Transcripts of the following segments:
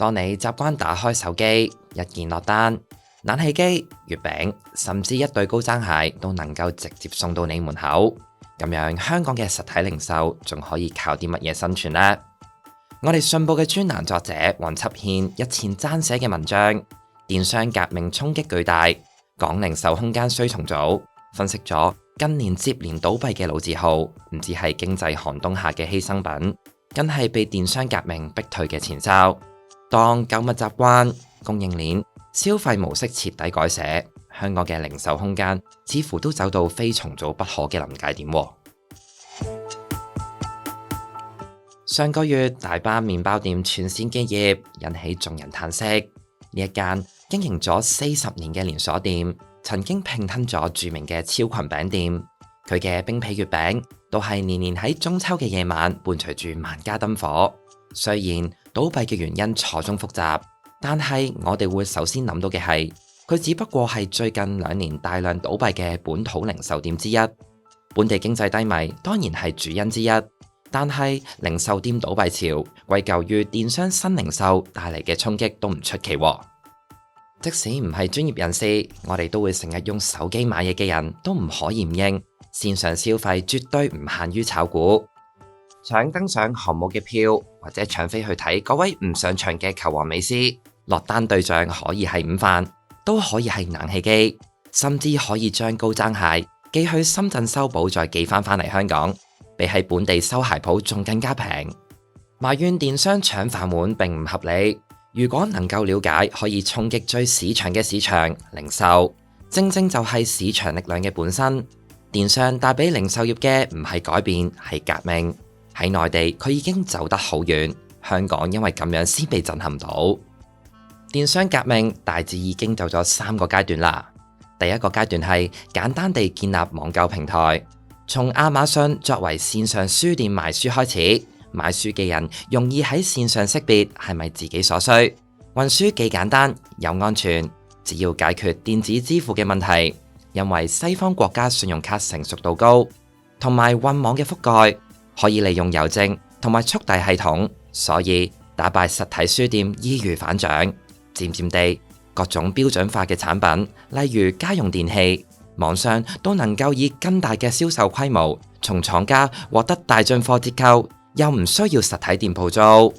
當你習慣打開手機，一鍵落單，冷氣機、月餅，甚至一對高踭鞋都能夠直接送到你門口。咁樣香港嘅實體零售仲可以靠啲乜嘢生存呢？我哋信報嘅專欄作者黃輯憲日前撰寫嘅文章，電商革命衝擊巨大，港零售空間需重組，分析咗近年接連倒閉嘅老字號，唔止係經濟寒冬下嘅犧牲品，更係被電商革命逼退嘅前哨。當購物習慣、供應鏈、消費模式徹底改寫，香港嘅零售空間似乎都走到非重組不可嘅臨界點。上個月，大班麵包店全線結業，引起眾人嘆息。呢一間經營咗40年嘅連鎖店，曾經併吞咗著名嘅超群餅店。佢嘅冰皮月餅都係年年喺中秋嘅夜晚伴隨住萬家燈火。雖然倒閉嘅原因錯綜複雜，但係我哋會首先諗到嘅係，佢只不過係最近2年大量倒閉嘅本土零售店之一。本地經濟低迷當然係主因之一，但係零售店倒閉潮歸咎於電商新零售帶嚟嘅衝擊都唔出奇。即使唔係專業人士，我哋都會成日用手機買嘢嘅人都唔可以唔認，線上消費絕對唔限於炒股。搶登上項目嘅票，或者搶飛去睇嗰位唔上場嘅球王美斯，落單對象可以係午飯，都可以係冷氣機，甚至可以將高踭鞋寄去深圳修補再寄翻嚟香港，比喺本地收鞋鋪仲更加平。埋怨電商搶飯碗並唔合理，如果能夠了解可以衝擊最市場嘅市場零售，正正就係市場力量嘅本身。電商帶俾零售業嘅唔係改變，係革命。喺內地佢已經走得好遠，香港因為咁樣先被震撼到。電商革命大致已經走咗3個階段啦。第一個階段係簡單地建立網購平台，從亞馬遜作為線上書店賣書開始，買書嘅人容易喺線上識別係咪自己所需，運輸既簡單又安全，只要解決電子支付嘅問題，因為西方國家信用卡成熟度高，同埋運網嘅覆蓋，可以利用郵政同埋速遞系統，所以打敗實體書店易如反掌。漸漸地，各種標準化嘅產品，例如家用電器，網上都能夠以更大嘅銷售規模，從廠家獲得大進貨折扣，又唔需要實體店鋪租。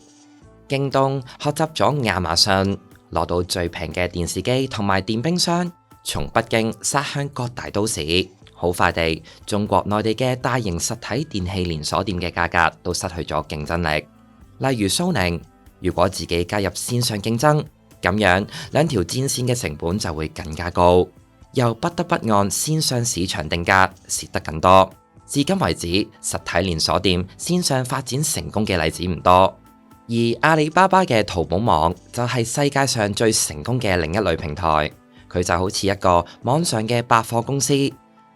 京東學習咗亞馬遜，攞到最平嘅電視機同埋電冰箱，從北京殺向各大都市。好快地，中國內地嘅大型實體電器連鎖店嘅價格都失去咗競爭力。例如蘇寧，如果自己加入線上競爭，咁樣兩條戰線嘅成本就會更加高，又不得不按線上市場定價，蝕得更多。至今為止，實體連鎖店線上發展成功嘅例子唔多，而阿里巴巴嘅淘寶網就係世界上最成功嘅另一類平台。佢就好似一個網上嘅百貨公司，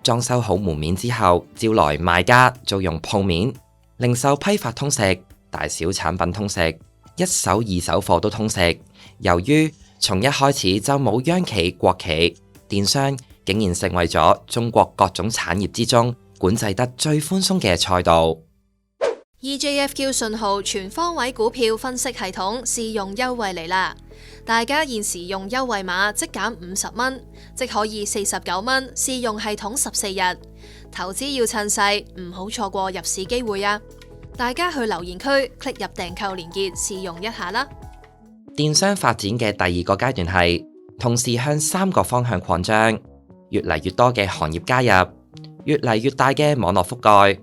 裝修好門面之後，招來賣家租用鋪面，零售批發通食，大小產品通食，一手二手貨都通食。由於從一開始就冇央企國企，電商竟然成為咗中國各種產業之中管制得最寬鬆嘅賽道。EJFQ 信號全方位股票分析系統試用優惠嚟啦！大家現時用優惠碼即減50蚊，即可以49蚊試用系統14日。投資要趁勢，唔好錯過入市機會啊！大家去留言區 click 入訂購連結試用一下啦。電商發展嘅第二個階段係同時向3個方向擴張，越嚟越多嘅行業加入，越嚟越大嘅網絡覆蓋，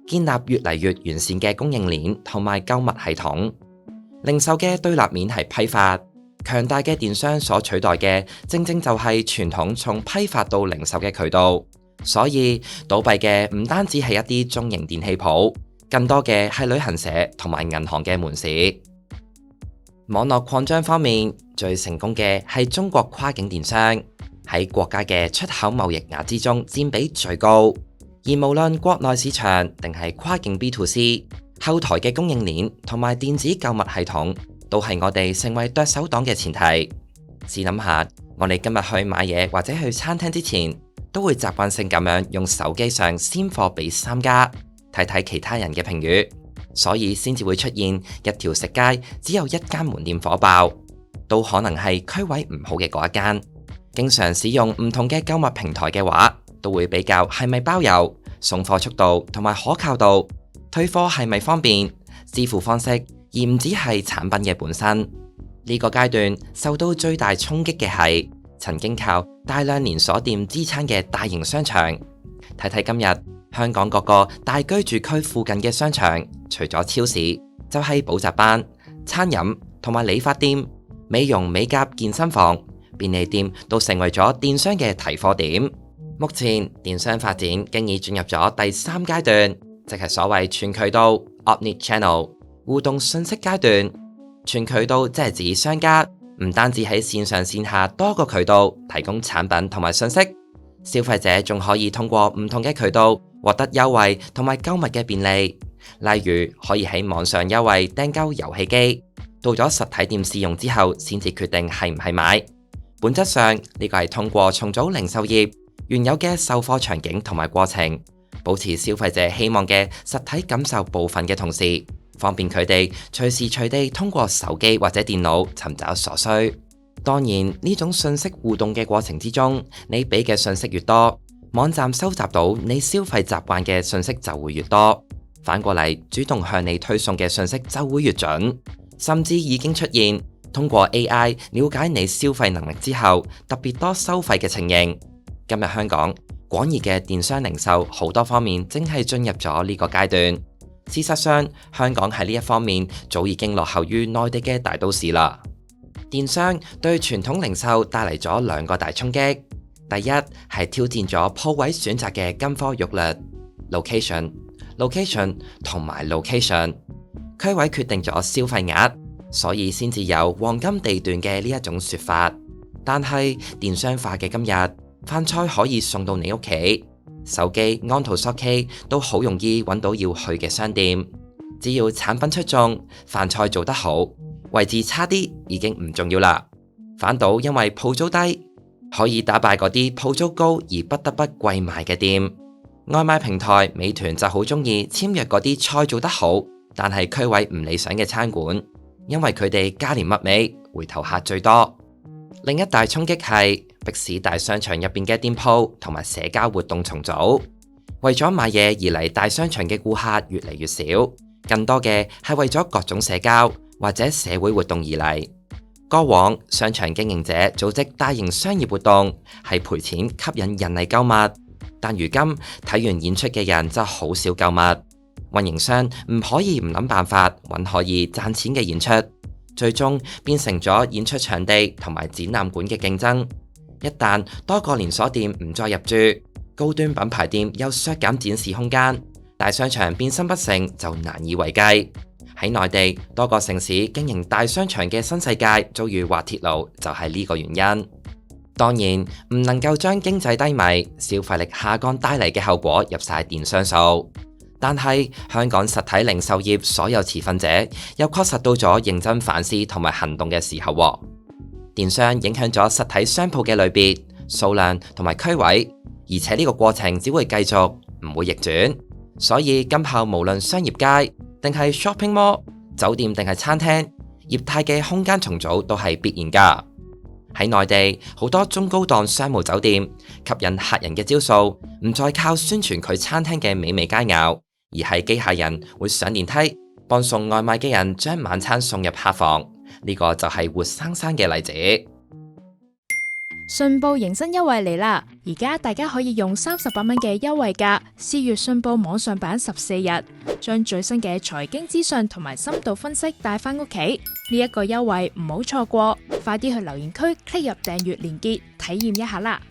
建立越嚟越完善嘅供應鏈同埋購物系統。零售嘅對立面係批發，強大嘅電商所取代嘅正正就係傳統從批發到零售嘅渠道。所以倒閉嘅唔單止係一啲中型電器鋪，更多嘅係旅行社同埋銀行嘅門市。網絡擴張方面，最成功嘅係中國跨境電商，喺國家嘅出口貿易額之中佔比最高。而無論國內市場定係跨境 B2C， 後台嘅供應鏈同埋電子購物系統都係我哋成為剁手黨嘅前提。試諗下，我哋今日去買嘢或者去餐廳之前，都會習慣性咁樣用手機上先貨比3家，睇睇其他人嘅評語。所以先至會出現一條食街只有一間門店火爆，都可能係區位唔好嘅嗰一間。經常使用唔同嘅購物平台嘅話，都會比較係咪包郵、送貨速度同埋可靠度、退貨係咪方便、支付方式，而唔只係產品嘅本身。呢個階段受到最大衝擊嘅係曾經靠大量連鎖店支撐嘅大型商場。睇睇今日香港各個大居住區附近嘅商場，除咗超市，就係補習班、餐飲同埋理髮店、美容美甲健身房、便利店都成為咗電商嘅提貨點。目前電商發展經已進入咗第3階段，即係所謂全渠道 Omnichannel 互動信息階段。全渠道即係指商家唔單止喺線上線下多個渠道提供產品同埋信息，消費者仲可以通過唔同嘅渠道獲得優惠同埋購物嘅便利。例如可以喺網上優惠訂購遊戲機，到咗實體店試用之後先至決定係唔係買。本質上呢個係通過重組零售業原有嘅售貨場景同埋過程，保持消費者希望嘅實體感受部分嘅同時，方便佢哋隨時隨地通過手機或者電腦尋找所需。當然呢種信息互動嘅過程之中，你俾嘅信息越多，網站收集到你消費習慣嘅信息就會越多，反過嚟主動向你推送嘅信息就會越準，甚至已經出現通過 AI 了解你消費能力之後特別多收費嘅情形。今日香港廣義嘅電商零售好多方面正係進入咗呢個階段。事實上，香港喺呢一方面早已經落後於內地嘅大都市啦。電商對傳統零售帶嚟咗2個大衝擊。第一係挑戰咗鋪位選擇嘅金科玉律 ，location 同埋 location， 區位決定咗消費額，所以先至有黃金地段嘅呢一種說法。但係電商化嘅今日，飯菜可以送到你屋企，手機按圖索驥都好容易揾到要去嘅商店。只要產品出眾，飯菜做得好，位置差啲已經唔重要啦。反倒因為鋪租低，可以打敗嗰啲鋪租高而不得不貴賣嘅店。外賣平台美團就好中意簽約嗰啲菜做得好，但係區位唔理想嘅餐館，因為佢哋價廉物美，回頭客最多。另一大衝擊係迫使大商場入邊嘅店鋪同埋社交活動重組，為咗買嘢而嚟大商場嘅顧客越嚟越少，更多嘅係為咗各種社交或者社會活動而嚟。過往商場經營者組織大型商業活動係賠錢吸引人嚟購物，但如今睇完演出嘅人就好少購物，運營商唔可以唔諗辦法揾可以賺錢嘅演出，最終變成咗演出場地同埋展覽館嘅競爭。一旦多個連鎖店唔再入駐，高端品牌店又削減展示空間，大商場變身不成就難以為繼。喺內地多個城市經營大商場嘅新世界遭遇滑鐵盧，就係呢個原因。當然唔能夠將經濟低迷、消費力下降帶嚟嘅後果入晒電商數，但係香港實體零售業所有持份者又確實到咗認真反思同埋行動嘅時候。電商影響咗實體商鋪嘅類別、數量同埋區位，而且呢個過程只會繼續，唔會逆轉。所以今後無論商業街定係 shopping mall、酒店定係餐廳，業態嘅空間重組都係必然㗎。喺內地好多中高檔商務酒店，吸引客人嘅招數唔再靠宣傳佢餐廳嘅美味佳肴，而係機械人會上電梯幫送外賣嘅人將晚餐送入客房。呢個就係活生生嘅例子。信報迎新優惠嚟啦！而家大家可以用38蚊嘅優惠價試閱信報網上版14日，將最新嘅財經資訊同埋深度分析帶返屋企。呢一個優惠唔好錯過，快啲去留言區 click 入訂閱連結體驗一下啦！